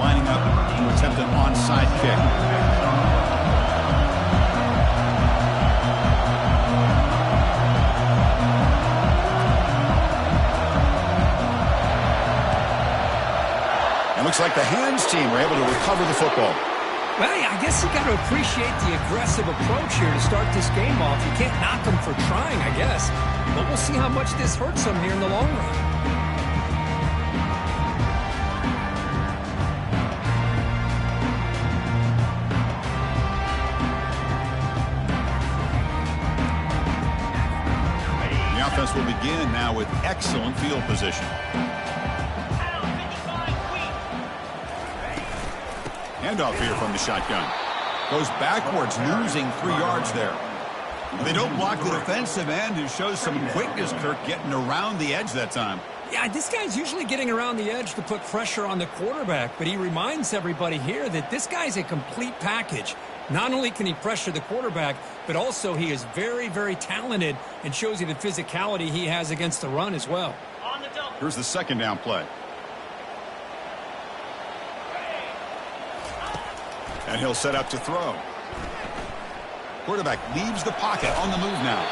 lining up to attempt an onside kick. It looks like the hands team were able to recover the football. Well, I guess you got to appreciate the aggressive approach here to start this game off. You can't knock them for trying, I guess. But we'll see how much this hurts them here in the long run. The offense will begin now with excellent field position. Handoff here from the shotgun. Goes backwards, losing 3 yards there. They don't block the defensive end, who shows some quickness, Kirk, getting around the edge that time. Yeah, this guy's usually getting around the edge to put pressure on the quarterback, but he reminds everybody here that this guy's a complete package. Not only can he pressure the quarterback, but also he is very, very talented and shows you the physicality he has against the run as well. Here's the second down play. And he'll set up to throw. Quarterback leaves the pocket on the move now.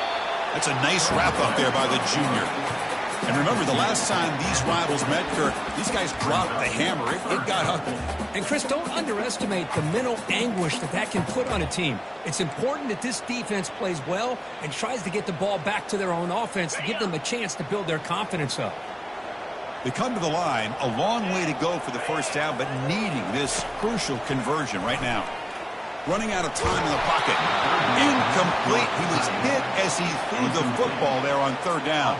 That's a nice wrap up there by the junior. And remember, the last time these rivals met, Kirk, these guys dropped the hammer. It got ugly. And, Chris, don't underestimate the mental anguish that can put on a team. It's important that this defense plays well and tries to get the ball back to their own offense to give them a chance to build their confidence up. They come to the line, a long way to go for the first down, but needing this crucial conversion right now. Running out of time in the pocket. Incomplete. He was hit as he threw the football there on third down.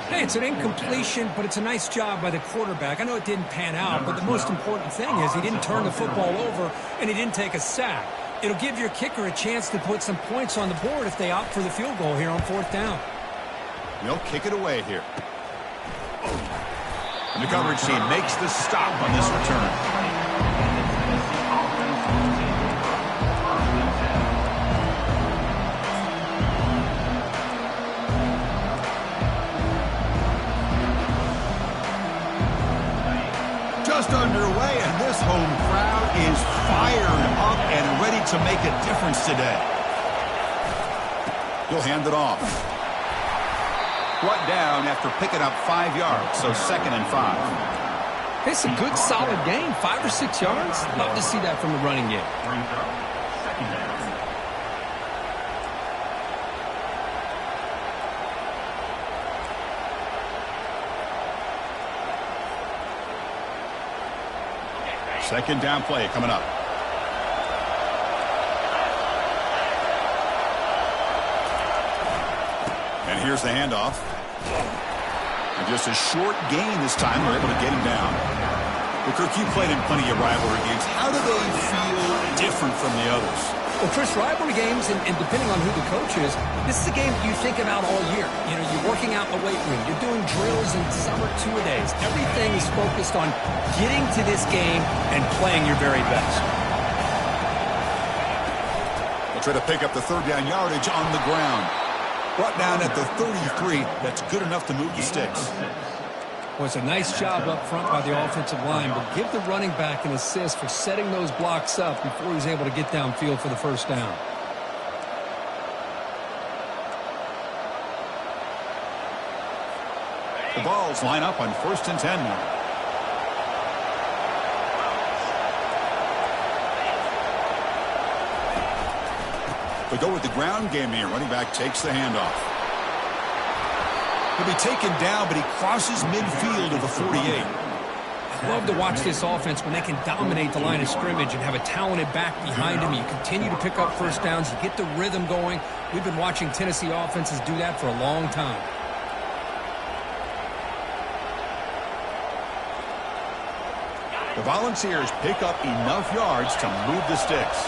Hey, it's an incompletion, but it's a nice job by the quarterback. I know it didn't pan out, but the most important thing is he didn't turn the football over and he didn't take a sack. It'll give your kicker a chance to put some points on the board if they opt for the field goal here on fourth down. They'll kick it away here. And the coverage team makes the stop on this return. Just underway, and this home crowd is fired up and ready to make a difference today. He'll hand it off. Brought down after picking up 5 yards, so 2nd and 5. It's a good, solid gain, 5 or 6 yards. Love to see that from the running game. Second down play coming up. And here's the handoff. And just a short gain this time. They're able to get him down. Well, Kirk, you played in plenty of rivalry games. How do they feel different from the others? Well, Chris, rivalry games, and depending on who the coach is, this is a game you think about all year. You know, you're working out in the weight room. You're doing drills in summer two-a-days. Everything is focused on getting to this game and playing your very best. They'll try to pick up the third down yardage on the ground. Brought down at the 33. That's good enough to move the sticks. Well, it's a nice job up front by the offensive line, but give the running back an assist for setting those blocks up before he's able to get downfield for the first down. The balls line up on 1st and 10 now. They go with the ground game here. Running back takes the handoff. He'll be taken down, but he crosses midfield of the 48. I love to watch this offense when they can dominate the line of scrimmage and have a talented back behind him. You continue to pick up first downs. You get the rhythm going. We've been watching Tennessee offenses do that for a long time. The Volunteers pick up enough yards to move the sticks.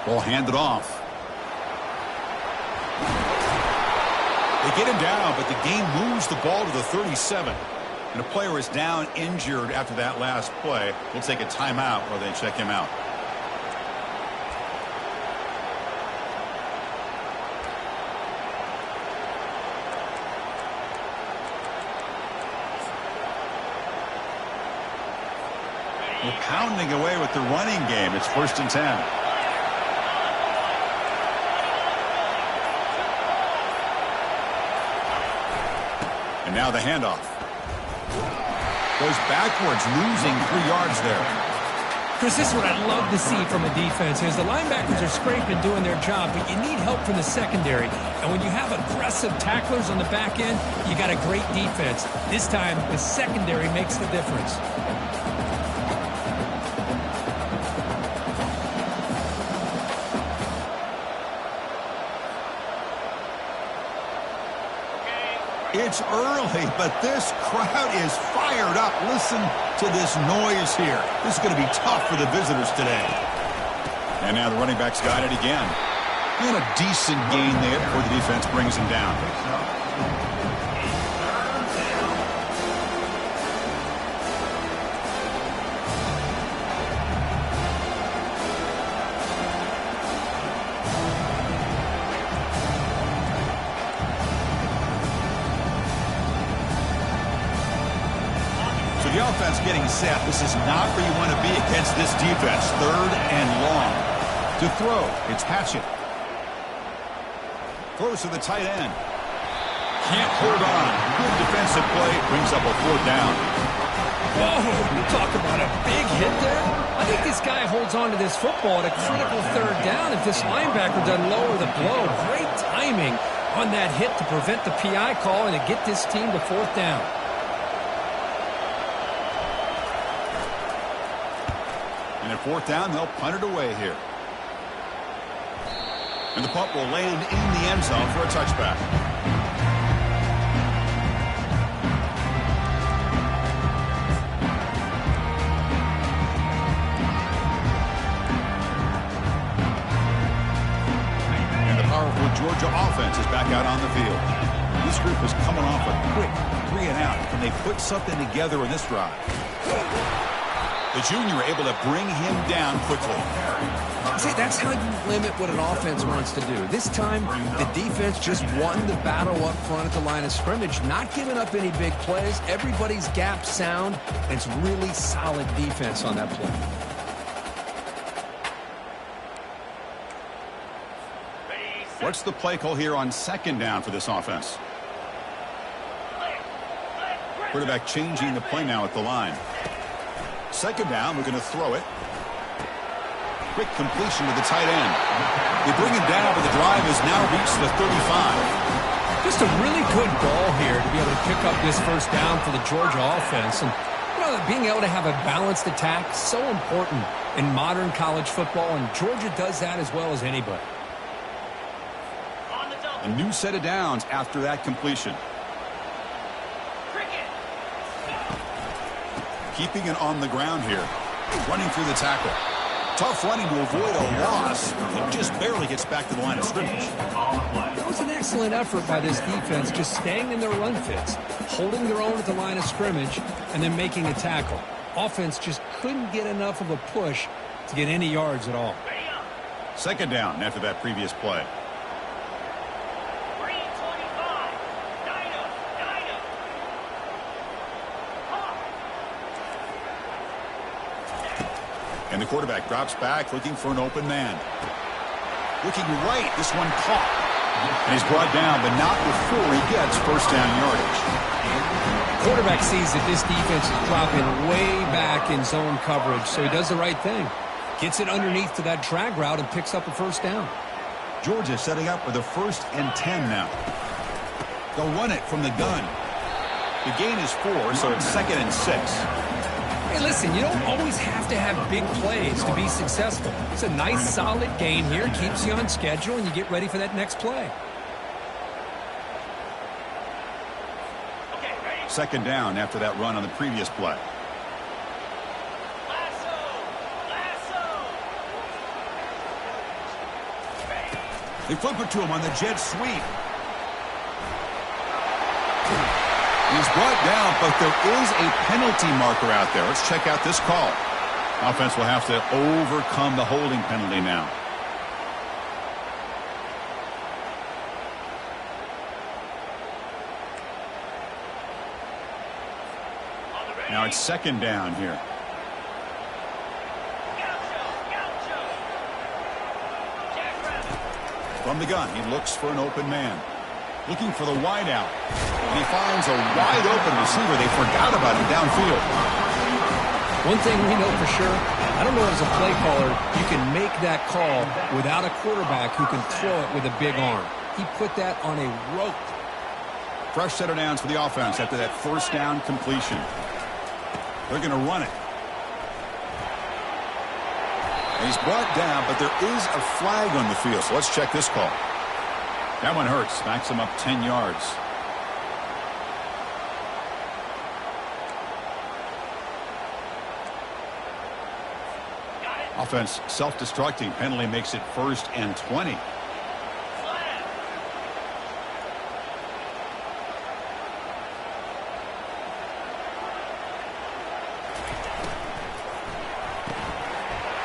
Ball handed off. They get him down, but the game moves the ball to the 37. And a player is down injured after that last play. We'll take a timeout while they check him out. We're pounding away with the running game. It's 1st and 10. And now the handoff. Goes backwards, losing 3 yards there. Chris, this is what I'd love to see from a defense is the linebackers are scraping doing their job, but you need help from the secondary. And when you have aggressive tacklers on the back end, you got a great defense. This time, the secondary makes the difference. It's early, but this crowd is fired up. Listen to this noise here. This is going to be tough for the visitors today. And now the running back's got it again. And a decent gain there before the defense brings him down. The offense getting set. This is not where you want to be against this defense. 3rd and long. To throw, it's Hatchett. Throws to the tight end. Can't hold on. Good defensive play. Brings up a 4th down. Whoa, you talk about a big hit there. I think this guy holds on to this football at a critical 3rd down if this linebacker doesn't lower the blow. Great timing on that hit to prevent the PI call and to get this team to 4th down. And at 4th down, they'll punt it away here. And the punt will land in the end zone for a touchback. And the powerful Georgia offense is back out on the field. This group is coming off a quick 3 and out. Can they put something together in this drive? The junior able to bring him down quickly. See, that's how you limit what an offense wants to do. This time, the defense just won the battle up front at the line of scrimmage, not giving up any big plays. Everybody's gap sound, and it's really solid defense on that play. What's the play call here on 2nd down for this offense? Quarterback changing the play now at the line. 2nd down, we're going to throw it. Quick completion to the tight end. They bring him down, but the drive has now reached the 35. Just a really good ball here to be able to pick up this 1st down for the Georgia offense. And, you know, being able to have a balanced attack, so important in modern college football, and Georgia does that as well as anybody. A new set of downs after that completion. Keeping it on the ground here. Running through the tackle. Tough running to avoid a loss. It just barely gets back to the line of scrimmage. That was an excellent effort by this defense, just staying in their run fits, holding their own at the line of scrimmage, and then making a tackle. Offense just couldn't get enough of a push to get any yards at all. 2nd down after that previous play. And the quarterback drops back, looking for an open man. Looking right, this one caught. And he's brought down, but not before he gets 1st down yardage. Quarterback sees that this defense is dropping way back in zone coverage, so he does the right thing. Gets it underneath to that drag route and picks up a 1st down. Georgia setting up for the 1st and 10 now. They'll run it from the gun. The gain is 4, so it's 2nd and 6. Hey, listen, you don't always have to have big plays to be successful. It's a nice, solid gain here. Keeps you on schedule, and you get ready for that next play. 2nd down after that run on the previous play. They flip it to him on the jet sweep. He's brought down, but there is a penalty marker out there. Let's check out this call. Offense will have to overcome the holding penalty now. Now it's 2nd down here. From the gun, he looks for an open man. Looking for the wide out. And he finds a wide open receiver. They forgot about him downfield. One thing we know for sure, I don't know as a play caller, you can make that call without a quarterback who can throw it with a big arm. He put that on a rope. Fresh set of downs for the offense after that first down completion. They're going to run it. He's brought down, but there is a flag on the field, so let's check this call. That one hurts. Backs him up 10 yards. Offense self-destructing. Penalty makes it 1st and 20.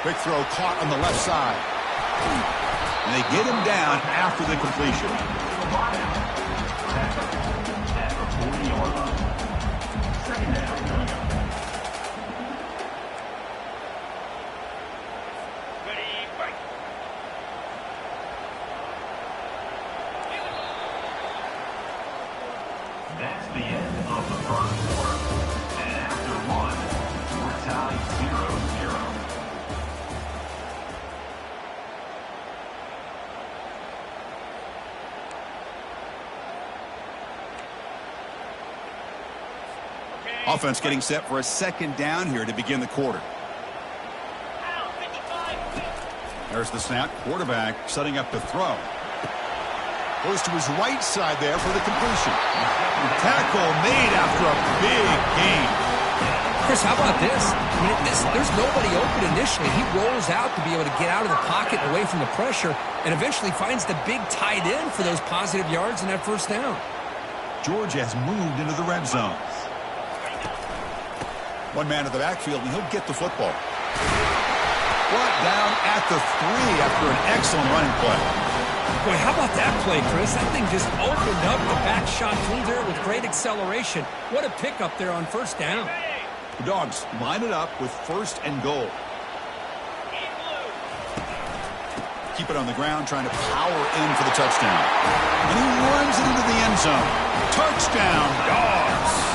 Quick throw caught on the left side. And they get him down after the completion. That's the end of the first quarter. And after one, we're tied 0-0. Offense getting set for a second down here to begin the quarter. There's the snap. Quarterback setting up to throw. Goes to his right side there for the completion. Tackle made after a big gain. Chris, how about this? I mean, there's nobody open initially. He rolls out to be able to get out of the pocket and away from the pressure and eventually finds the big tight end for those positive yards in that first down. Georgia has moved into the red zone. One man in the backfield, and he'll get the football. Brought down at the 3 after an excellent running play. Boy, how about that play, Chris? That thing just opened up the back shot through there with great acceleration. What a pickup there on first down. The Dogs line it up with 1st and goal. Keep it on the ground, trying to power in for the touchdown. And he runs it into the end zone. Touchdown, Dogs!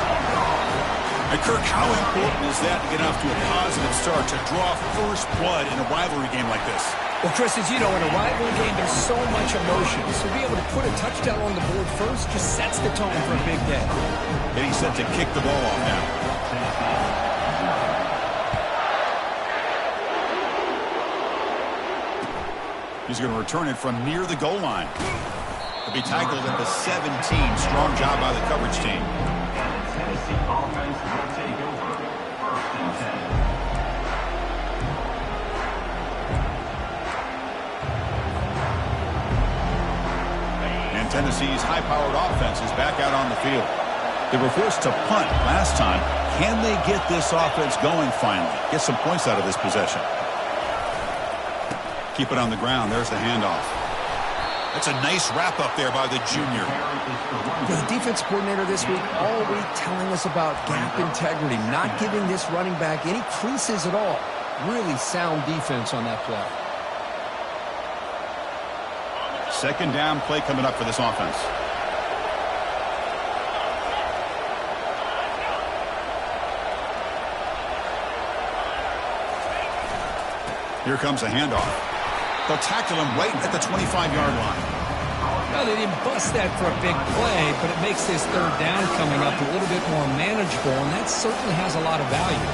And Kirk, how important is that to get off to a positive start, to draw first blood in a rivalry game like this? Well, Chris, as you know, in a rivalry game, there's so much emotion. So to be able to put a touchdown on the board first just sets the tone for a big day. Getting set to kick the ball off now. He's going to return it from near the goal line. To be tackled at the 17. Strong job by the coverage team. Tennessee offense will take over 1st and 10. And Tennessee's high-powered offense is back out on the field. They were forced to punt last time. Can they get this offense going finally? Get some points out of this possession. Keep it on the ground. There's the handoff. That's a nice wrap-up there by the junior. The defense coordinator this week all week telling us about gap integrity, not giving this running back any creases at all. Really sound defense on that play. Second down play coming up for this offense. Here comes a handoff. They'll tackle him right at the 25-yard line. Well, they didn't bust that for a big play, but it makes this third down coming up a little bit more manageable, and that certainly has a lot of value.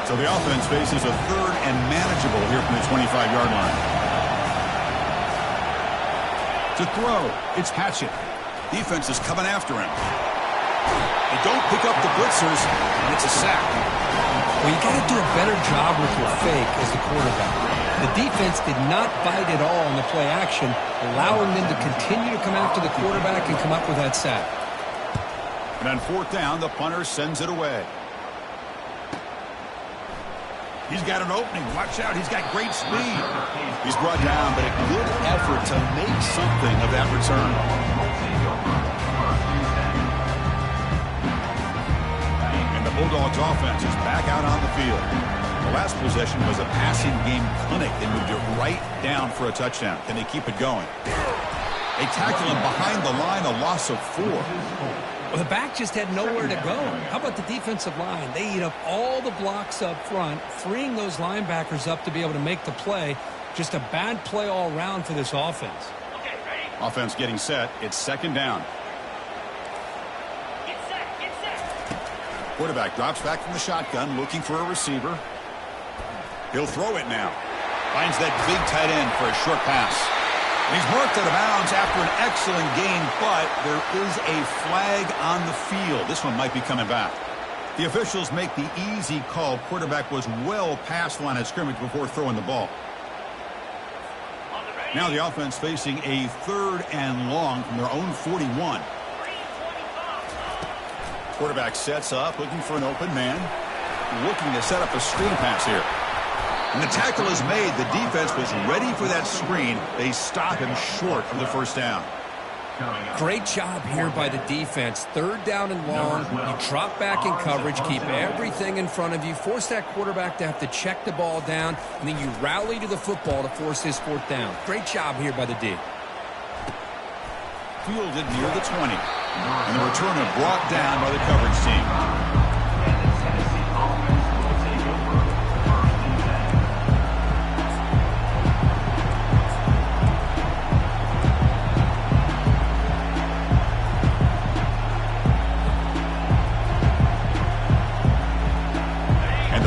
So the offense faces a third and manageable here from the 25-yard line. To throw, it's Hatchett. Defense is coming after him. They don't pick up the blitzers, and it's a sack. Well, you got to do a better job with your fake as the quarterback. The defense did not bite at all in the play action, allowing them to continue to come after the quarterback and come up with that sack. And on 4th down, the punter sends it away. He's got an opening. Watch out. He's got great speed. He's brought down, but a good effort to make something of that return. And the Bulldogs offense is back out on the field. The last possession was a passing game clinic. They moved it right down for a touchdown. Can they keep it going? They tackle him behind the line, a loss of 4. Well, the back just had nowhere to go. How about the defensive line? They eat up all the blocks up front, freeing those linebackers up to be able to make the play. Just a bad play all around for this offense. Okay, ready? Offense getting set. It's second down. Get set, get set. Quarterback drops back from the shotgun, looking for a receiver. He'll throw it now. Finds that big tight end for a short pass. And he's marked out of bounds after an excellent gain, but there is a flag on the field. This one might be coming back. The officials make the easy call. Quarterback was well past the line of scrimmage before throwing the ball. Now the offense facing a 3rd and long from their own 41. Quarterback sets up, looking for an open man. Looking to set up a screen pass here. And the tackle is made. The defense was ready for that screen. They stop him short of the first down. Great job here by the defense. 3rd down and long. You drop back in coverage, keep everything in front of you, force that quarterback to have to check the ball down, and then you rally to the football to force his 4th down. Great job here by the D. Fielded near the 20. And the returner brought down by the coverage team.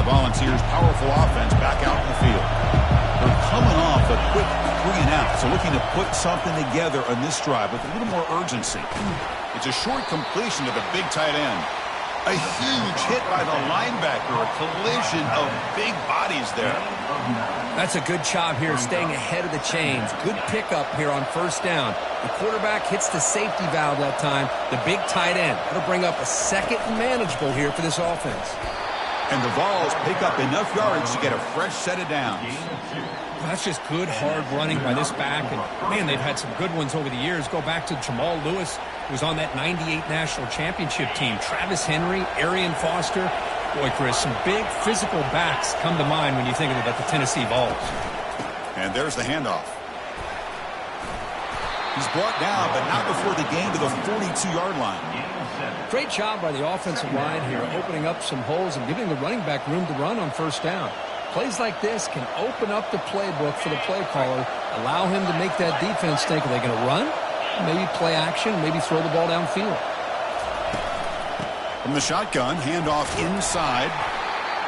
Volunteers' powerful offense back out in the field. They're coming off a quick 3 and out, so looking to put something together on this drive with a little more urgency. It's a short completion to the big tight end. A huge hit by the linebacker, a collision of big bodies there. That's a good job here staying ahead of the chains. Good pickup here on 1st down. The quarterback hits the safety valve that time. The big tight end. That'll bring up a 2nd and manageable here for this offense. And the Vols pick up enough yards to get a fresh set of downs. That's just good, hard running by this back. And, man, they've had some good ones over the years. Go back to Jamal Lewis, who was on that 98 National Championship team. Travis Henry, Arian Foster. Boy, Chris, some big physical backs come to mind when you think about the Tennessee Vols. And there's the handoff. He's brought down, but not before the gain to the 42-yard line. Great job by the offensive line here, opening up some holes and giving the running back room to run on 1st down. Plays like this can open up the playbook for the play caller, allow him to make that defense think, are they going to run? Maybe play action, maybe throw the ball downfield. From the shotgun, handoff inside.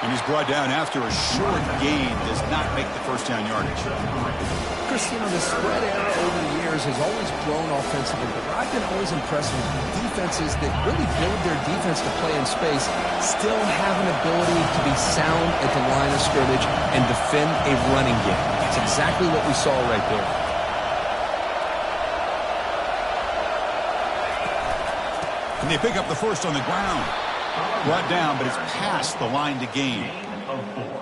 And he's brought down after a short gain. Does not make the 1st down yardage. Chris, you know, the spread era over the years has always grown offensively, but I've been always impressed with defenses that really build their defense to play in space, still have an ability to be sound at the line of scrimmage and defend a running game. That's exactly what we saw right there. And they pick up the 1st on the ground. Brought down, but it's past the line to gain.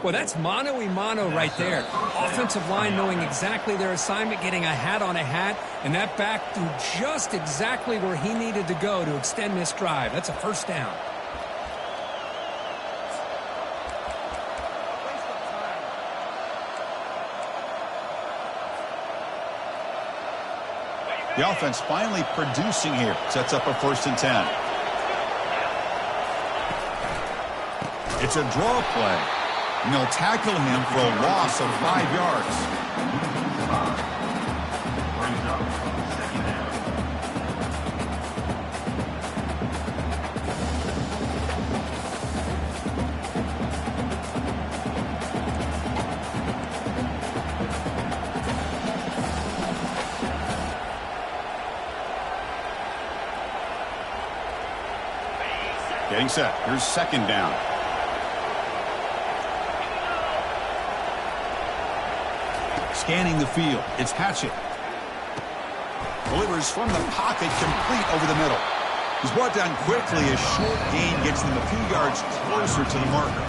Well, that's mano-a-mano right there. Offensive line knowing exactly their assignment, getting a hat on a hat, and that back threw just exactly where he needed to go to extend this drive. That's a 1st down. The offense finally producing here. Sets up a 1st and 10. It's a draw play. And they'll tackle him for a loss of 5 yards. Getting set. Here's 2nd down. Scanning the field. It's Hatchett. Delivers from the pocket, complete over the middle. He's brought down quickly. A short gain gets them a few yards closer to the marker.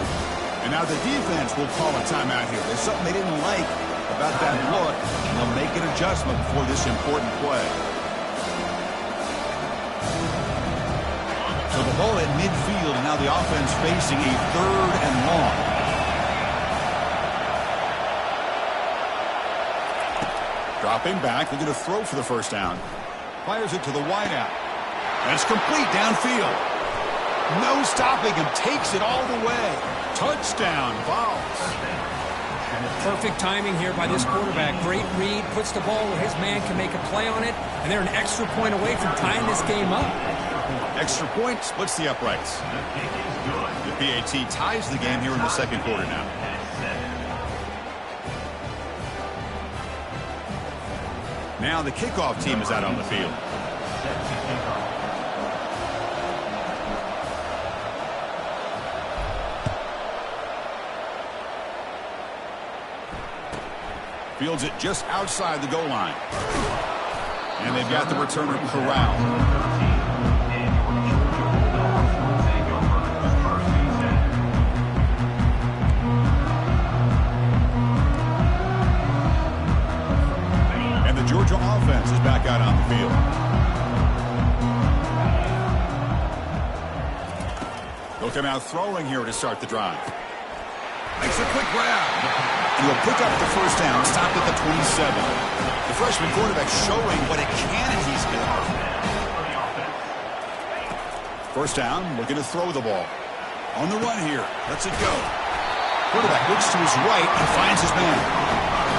And now the defense will call a timeout here. There's something they didn't like about that look, and they'll make an adjustment before this important play. So the ball at midfield, and now the offense facing a 3rd and long. Dropping back, they're going to throw for the first down. Fires it to the wideout. And it's complete downfield. No stopping him, takes it all the way. Touchdown, Vols. Perfect timing here by this quarterback. Great read, puts the ball where his man can make a play on it, and they're an extra point away from tying this game up. Extra point splits the uprights. The PAT ties the game here in the second quarter now. Now the kickoff team is out on the field. Fields it just outside the goal line. And they've got the returner corralled. Georgia offense is back out on the field. They'll come out throwing here to start the drive. Makes a quick grab. And he'll pick up the first down, stopped at the 27. The freshman quarterback showing what a cannon he's got. First down, looking to throw the ball. On the run here, lets it go. Quarterback looks to his right and finds his man.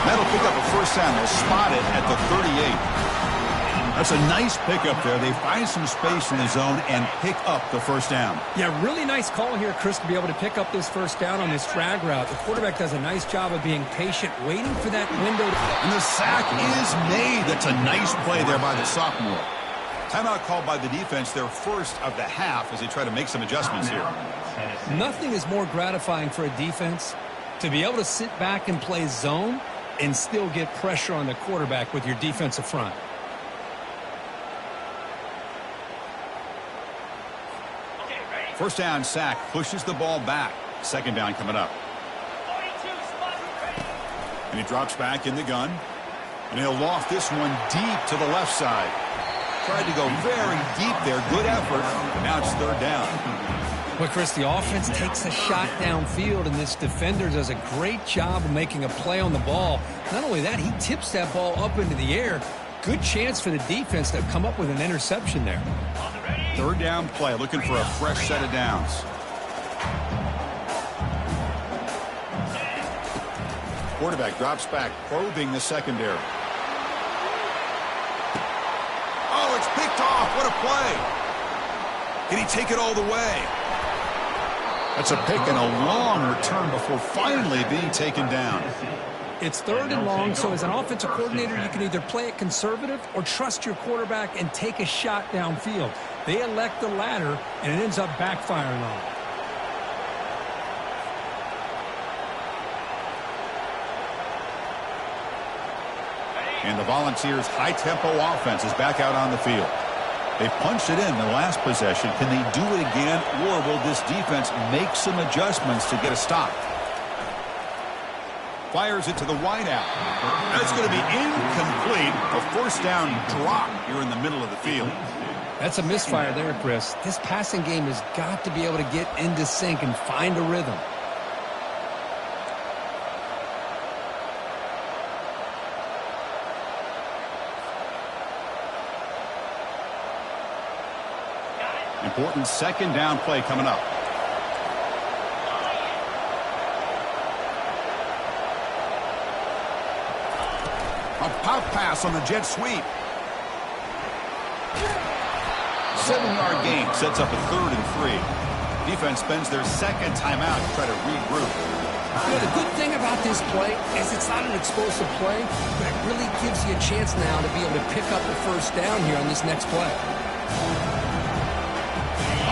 That'll pick up a first down. They'll spot it at the 38. That's a nice pickup there. They find some space in the zone and pick up the first down. Yeah, really nice call here, Chris, to be able to pick up this first down on this drag route. The quarterback does a nice job of being patient, waiting for that window. And the sack is made. That's a nice play there by the sophomore. Timeout called by the defense, their first of the half, as they try to make some adjustments here. Nothing is more gratifying for a defense to be able to sit back and play zone and still get pressure on the quarterback with your defensive front. First down sack, pushes the ball back. Second down coming up. And he drops back in the gun. And he'll loft this one deep to the left side. Tried to go very deep there. Good effort. But now it's third down. Well, Chris, the offense takes a shot downfield, and this defender does a great job of making a play on the ball. Not only that, he tips that ball up into the air. Good chance for the defense to come up with an interception there. Third down play, looking for a fresh set of downs. Quarterback drops back, probing the secondary. Oh, it's picked off. What a play. Can he take it all the way? That's a pick and a long return before finally being taken down. It's third and long, so as an offensive coordinator, you can either play it conservative or trust your quarterback and take a shot downfield. They elect the latter, and it ends up backfiring on them. And the Volunteers' high-tempo offense is back out on the field. They punched it in the last possession. Can they do it again, or will this defense make some adjustments to get a stop? Fires it to the wideout. That's going to be incomplete. A first down drop here in the middle of the field. That's a misfire there, Chris. This passing game has got to be able to get into sync and find a rhythm. Important second down play coming up. A pop pass on the jet sweep. 7-yard gain sets up a 3rd and 3. Defense spends their second timeout to try to regroup. Yeah, the good thing about this play is it's not an explosive play, but it really gives you a chance now to be able to pick up the first down here on this next play.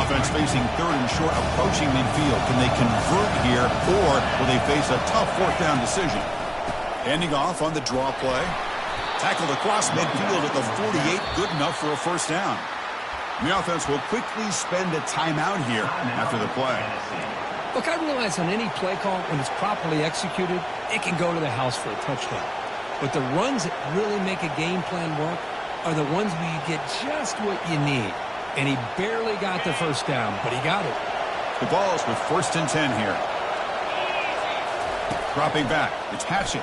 Offense facing 3rd and short, approaching midfield. Can they convert here, or will they face a tough 4th down decision? Handing off on the draw play. Tackled across midfield at the 48. Good enough for a first down. And the offense will quickly spend a timeout here after the play. Look, I realize on any play call, when it's properly executed, it can go to the house for a touchdown. But the runs that really make a game plan work are the ones where you get just what you need. And he barely got the first down, but he got it. The Vols with 1st and 10 here. Dropping back. It's Hatchett.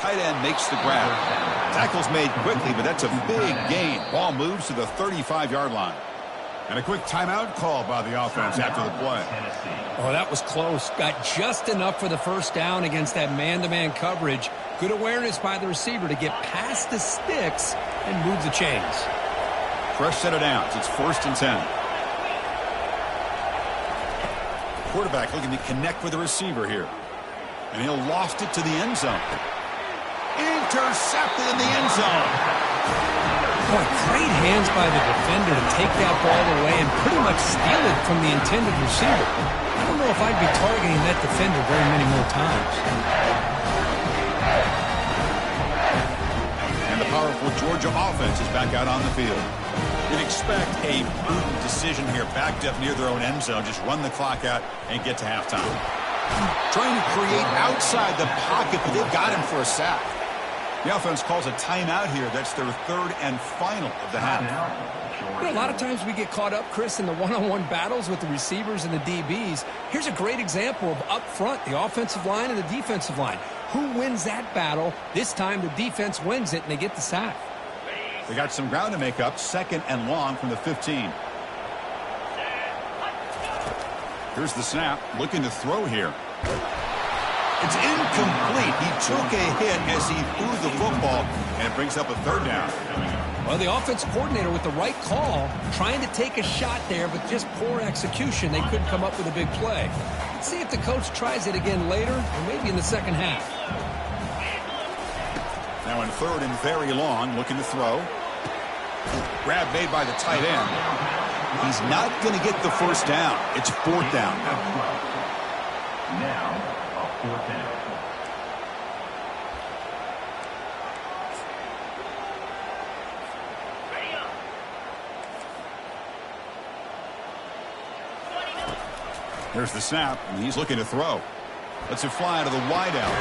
tight end makes the grab. Tackle's made quickly, but that's a big gain. Ball moves to the 35-yard line. And a quick timeout call by the offense after the play. Oh, that was close. Got just enough for the first down against that man-to-man coverage. Good awareness by the receiver to get past the sticks and move the chains. Fresh set of downs. It's 1st and 10. Quarterback looking to connect with the receiver here. And he'll loft it to the end zone. Intercepted in the end zone. Boy, great hands by the defender to take that ball away and pretty much steal it from the intended receiver. I don't know if I'd be targeting that defender very many more times. And the powerful Georgia offense is back out on the field. You'd expect a prudent decision here, backed up near their own end zone. Just run the clock out and get to halftime. Trying to create outside the pocket, but they've got him for a sack. The offense calls a timeout here. That's their 3rd and final of the half. You know, a lot of times we get caught up, Chris, in the one-on-one battles with the receivers and the DBs. Here's a great example of up front, the offensive line and the defensive line. Who wins that battle? This time the defense wins it, and they get the sack. They got some ground to make up. 2nd and long from the 15. Here's the snap. Looking to throw here. It's incomplete. He took a hit as he threw the football, and it brings up a 3rd down. Well, the offense coordinator with the right call, trying to take a shot there, but just poor execution. They couldn't come up with a big play. Let's see if the coach tries it again later, or maybe in the second half. Now in 3rd and very long, looking to throw. Grab made by the tight end. He's not going to get the first down. It's 4th down. Now, a 4th down. Here's the snap, and he's looking to throw. Lets it fly to the wideout.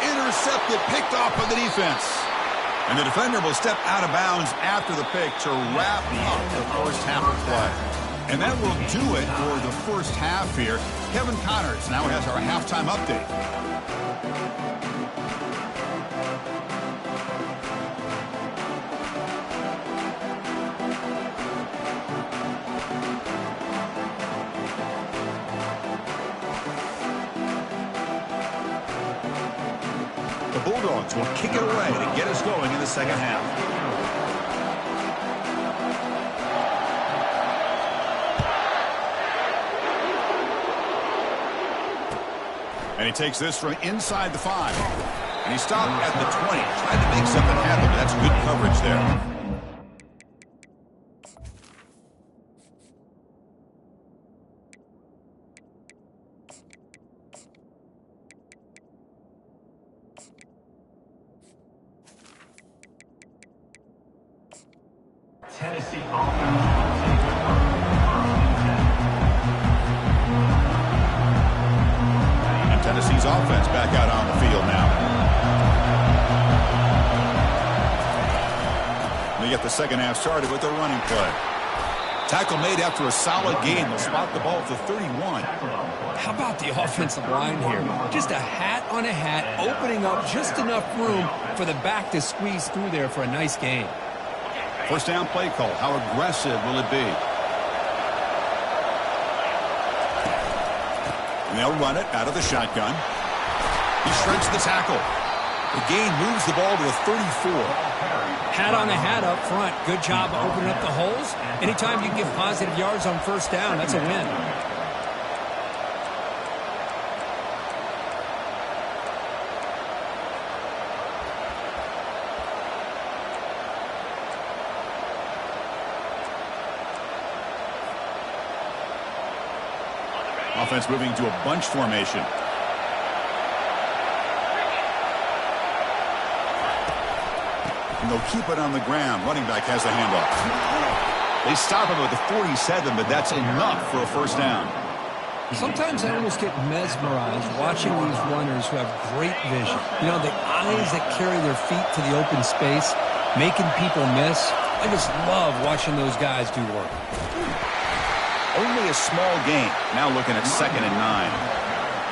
Intercepted, picked off by the defense. And the defender will step out of bounds after the pick to wrap up the first half of play. And that will do it for the first half here. Kevin Connors now has our halftime update. The Bulldogs will kick it away to get us going in the second half. And he takes this from inside the 5. And he stopped at the 20. Tried to make something happen, but that's good coverage there. Tennessee offense will take over 1st and 10. And Tennessee's offense back out on the field now. We get the second half started with a running play. Tackle made after a solid gain. They'll spot the ball at the 31. How about the offensive line here? Just a hat on a hat, opening up just enough room for the back to squeeze through there for a nice gain. First down play call. How aggressive will it be? And they'll run it out of the shotgun. He shreds the tackle. The gain moves the ball to the 34. Hat on a hat up front. Good job of opening up the holes. Anytime you can get positive yards on first down, that's a win. Offense moving to a bunch formation. And they'll keep it on the ground. Running back has the handoff. They stop him at the 47, but that's enough for a first down. Sometimes I almost get mesmerized watching these runners who have great vision. You know, the eyes that carry their feet to the open space, making people miss. I just love watching those guys do work. Only a small gain. Now looking at 2nd and 9.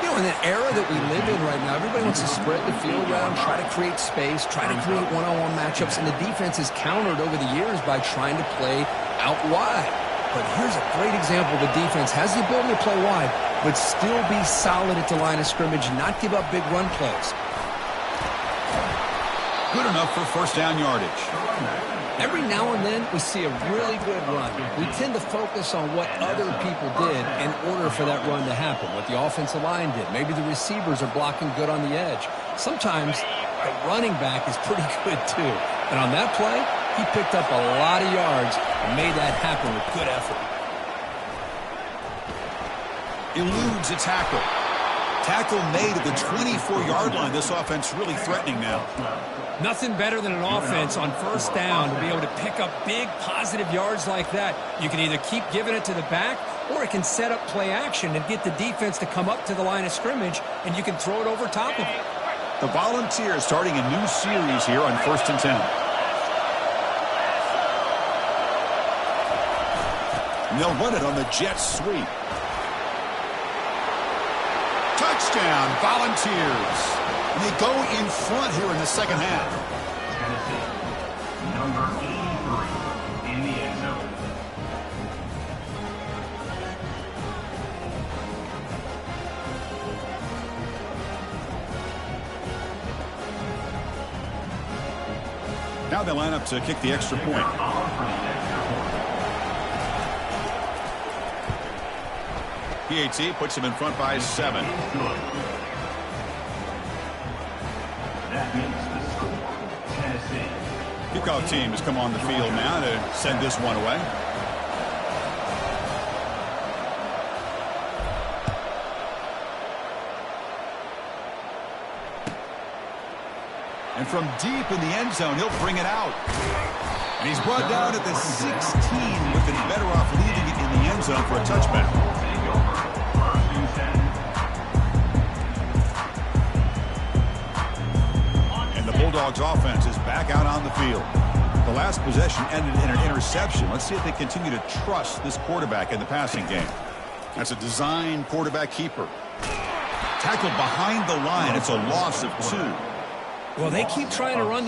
You You know, in the era that we live in right now, everybody wants to spread the field around, try to create space, try to create one-on-one matchups, and the defense is countered over the years by trying to play out wide. But here's a great example. The defense has the ability to play wide, but still be solid at the line of scrimmage, not give up big run plays. Good enough for first down yardage. Every now and then, we see a really good run. We tend to focus on what other people did in order for that run to happen, what the offensive line did. Maybe the receivers are blocking good on the edge. Sometimes the running back is pretty good, too. And on that play, he picked up a lot of yards and made that happen with good effort. Eludes a tackle. Tackle made at the 24-yard line. This offense really threatening now. Nothing better than an offense on first down to be able to pick up big positive yards like that. You can either keep giving it to the back, or it can set up play action and get the defense to come up to the line of scrimmage, and you can throw it over top of it. The Volunteers starting a new series here on 1st and 10. And they'll run it on the Jets sweep. Touchdown, Volunteers. And they go in front here in the second half. Tennessee, number 83 in the end zone. Now they line up to kick the extra point. PAT puts him in front by 7. That means the score. Tennessee. Kickoff team has come on the field now to send this one away. And from deep in the end zone, he'll bring it out. And he's brought down at the 16, but been better off leaving it in the end zone for a touchback. Bulldogs offense is back out on the field. The last possession ended in an interception. Let's see if they continue to trust this quarterback in the passing game. That's a design quarterback keeper. Tackled behind the line. It's a loss of 2. Well, they keep trying to run the